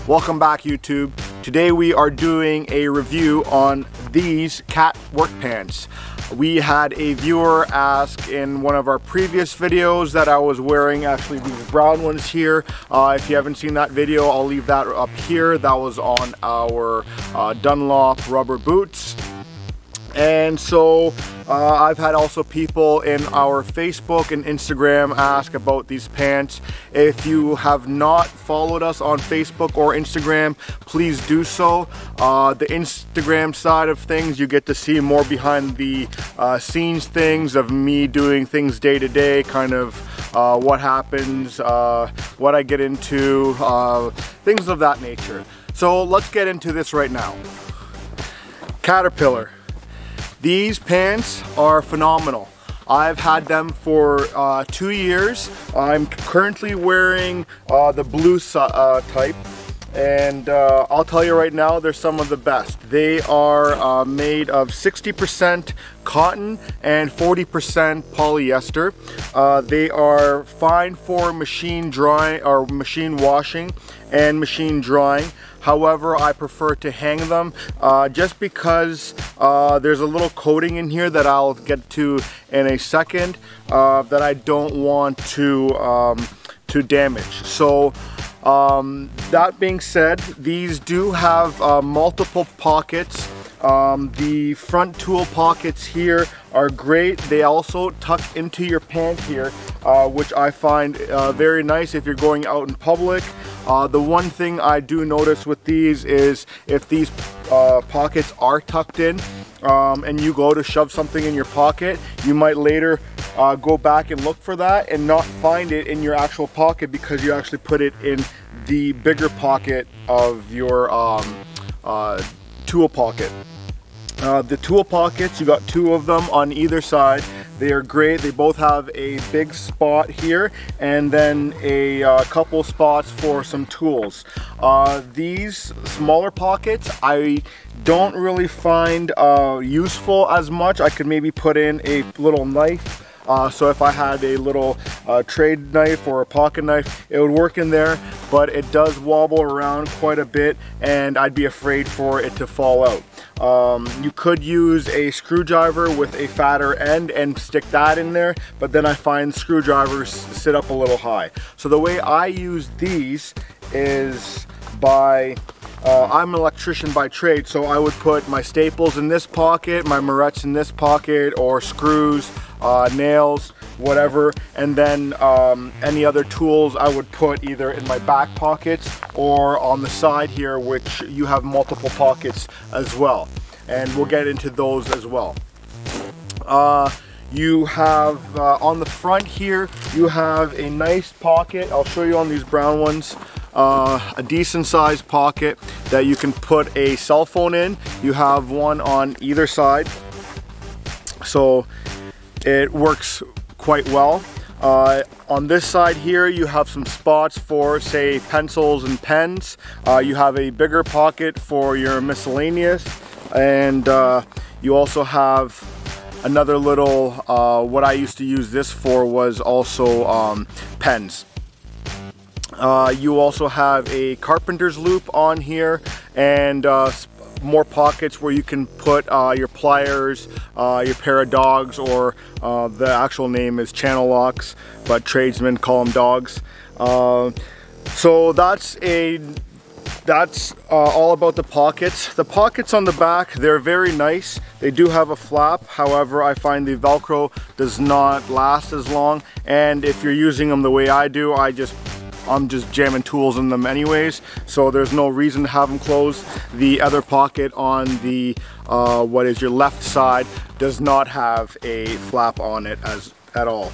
Welcome back, YouTube. Today we are doing a review on these cat work pants. We had a viewer ask in one of our previous videos that I was wearing actually these brown ones here. If you haven't seen that video, I'll leave that up here. That was on our Dunlop rubber boots. And so I've had also people in our Facebook and Instagram ask about these pants. If you have not followed us on Facebook or Instagram, please do so. The Instagram side of things, you get to see more behind the scenes things of me doing things day to day, kind of what happens, what I get into, things of that nature. So let's get into this right now. Caterpillar. These pants are phenomenal. I've had them for 2 years. I'm currently wearing the blue type, and I'll tell you right now, they're some of the best. They are made of 60% cotton and 40% polyester. They are fine for machine drying or machine washing and machine drying. However, I prefer to hang them just because there's a little coating in here that I'll get to in a second that I don't want to damage. So that being said, these do have multiple pockets. The front tool pockets here are great. They also tuck into your pant here, which I find very nice if you're going out in public. The one thing I do notice with these is if these pockets are tucked in and you go to shove something in your pocket, you might later go back and look for that and not find it in your actual pocket because you actually put it in the bigger pocket of your tool pocket. The tool pockets, you got 2 of them on either side. They are great. They both have a big spot here and then a couple spots for some tools. These smaller pockets I don't really find useful as much. I could maybe put in a little knife. So if I had a little trade knife or a pocket knife, it would work in there, but it does wobble around quite a bit and I'd be afraid for it to fall out. You could use a screwdriver with a fatter end and stick that in there, but then I find screwdrivers sit up a little high. So the way I use these is by I'm an electrician by trade, so I would put my staples in this pocket, my morettes in this pocket, or screws, nails, whatever, and then any other tools I would put either in my back pockets or on the side here, which you have multiple pockets as well, and we'll get into those as well. You have on the front here, you have a nice pocket. I'll show you on these brown ones. A decent sized pocket that you can put a cell phone in. You have one on either side, so it works quite well. On this side here, you have some spots for, say, pencils and pens. You have a bigger pocket for your miscellaneous, and you also have another little, what I used to use this for was also pens. You also have a carpenter's loop on here and more pockets where you can put your pliers, your pair of dogs, or the actual name is channel locks, but tradesmen call them dogs. So that's all about the pockets. The pockets on the back, they're very nice. They do have a flap, however I find the Velcro does not last as long, and if you're using them the way I do, I'm just jamming tools in them anyways, so there's no reason to have them closed. The other pocket on the what is your left side does not have a flap on it at all.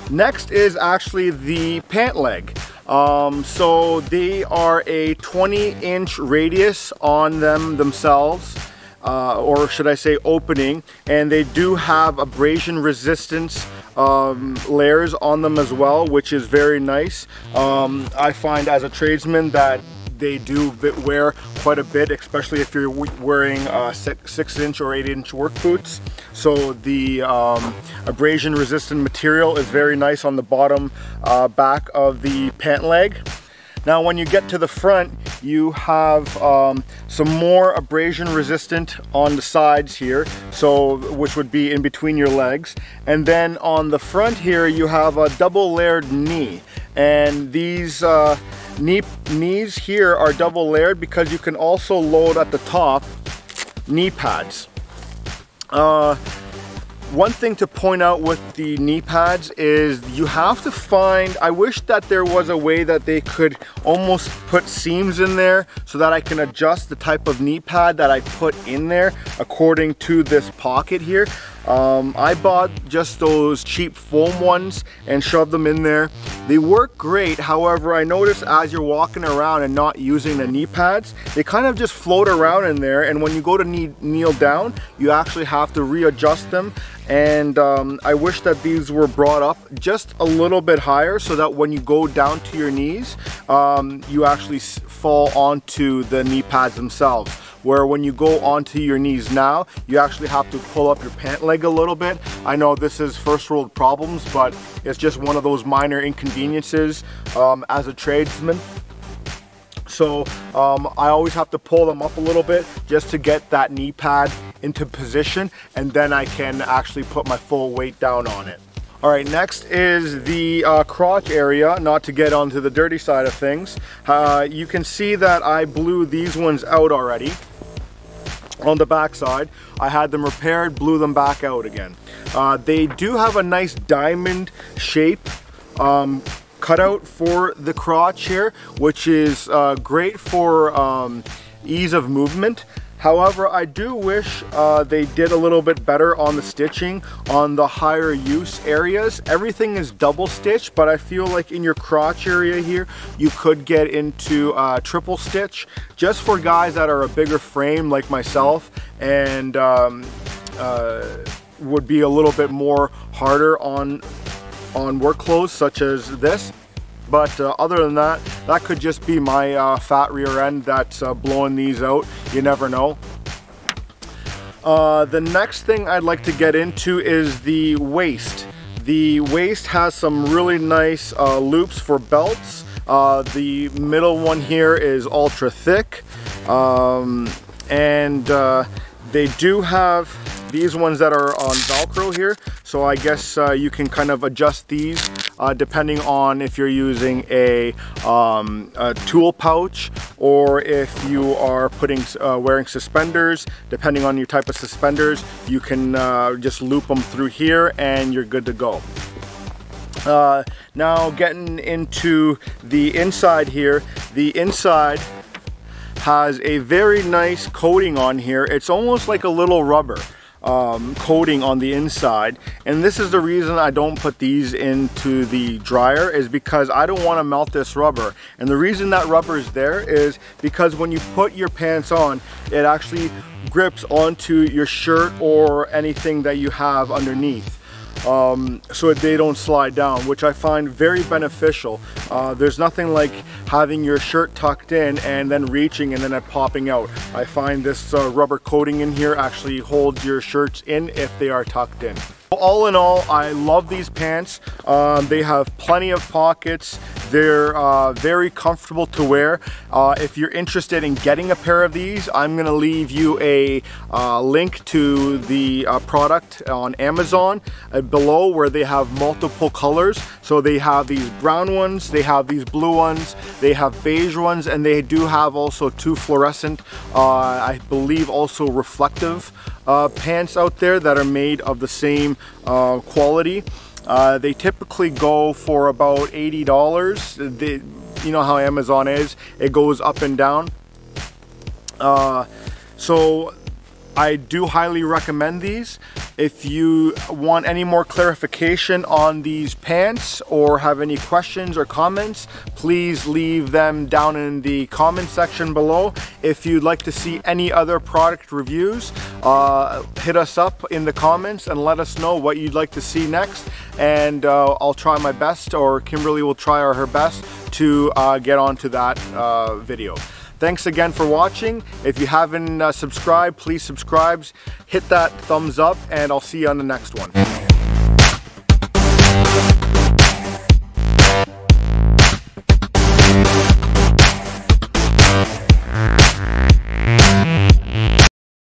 Next is actually the pant leg. So they are a 20-inch radius on them themselves, or should I say opening, and they do have abrasion resistance layers on them as well, which is very nice. I find as a tradesman that they do wear quite a bit, especially if you're wearing 6-inch or 8-inch work boots. So the abrasion resistant material is very nice on the bottom back of the pant leg. Now when you get to the front, you have some more abrasion resistant on the sides here, so which would be in between your legs. And then on the front here you have a double layered knee, and these knees here are double layered because you can also load at the top knee pads. One thing to point out with the knee pads is you have to find, I wish that there was a way that they could almost put seams in there so that I can adjust the type of knee pad that I put in there according to this pocket here. I bought just those cheap foam ones and shoved them in there. They work great, however I noticed as you're walking around and not using the knee pads, they kind of just float around in there, and when you go to kneel down, you actually have to readjust them. And I wish that these were brought up just a little bit higher so that when you go down to your knees, you actually fall onto the knee pads themselves. Where when you go onto your knees now, you actually have to pull up your pant leg a little bit. I know this is first world problems, but it's just one of those minor inconveniences as a tradesman. So I always have to pull them up a little bit just to get that knee pad into position, and then I can actually put my full weight down on it. All right, next is the crotch area, not to get onto the dirty side of things. You can see that I blew these ones out already. On the back side, I had them repaired, blew them back out again. They do have a nice diamond shape cutout for the crotch here, which is great for ease of movement. However, I do wish they did a little bit better on the stitching on the higher use areas. Everything is double stitched, but I feel like in your crotch area here, you could get into triple stitch just for guys that are a bigger frame like myself and would be a little bit more harder on work clothes such as this. But other than that, that could just be my fat rear end that's blowing these out. You never know. The next thing I'd like to get into is the waist. The waist has some really nice loops for belts. The middle one here is ultra thick. And they do have these ones that are on Velcro here. So I guess you can kind of adjust these depending on if you're using a tool pouch or if you are wearing suspenders. Depending on your type of suspenders, you can just loop them through here and you're good to go. Now getting into the inside here, the inside has a very nice coating on here. It's almost like a little rubber coating on the inside, and this is the reason I don't put these into the dryer, is because I don't want to melt this rubber. And the reason that rubber is there is because when you put your pants on, it actually grips onto your shirt or anything that you have underneath. So they don't slide down, which I find very beneficial. There's nothing like having your shirt tucked in and then reaching and then it popping out. I find this rubber coating in here actually holds your shirts in if they are tucked in. All in all, I love these pants. They have plenty of pockets. They're very comfortable to wear. If you're interested in getting a pair of these, I'm gonna leave you a link to the product on Amazon below, where they have multiple colors. So they have these brown ones, they have these blue ones, they have beige ones, and they do have also two fluorescent, I believe also reflective pants out there that are made of the same quality. They typically go for about $80. You know how Amazon is, it goes up and down. So I do highly recommend these. If you want any more clarification on these pants or have any questions or comments, please leave them down in the comment section below. If you'd like to see any other product reviews, hit us up in the comments and let us know what you'd like to see next, and I'll try my best, or Kimberly will try her best to get onto that video. Thanks again for watching. If you haven't subscribed, please subscribe, hit that thumbs up, and I'll see you on the next one.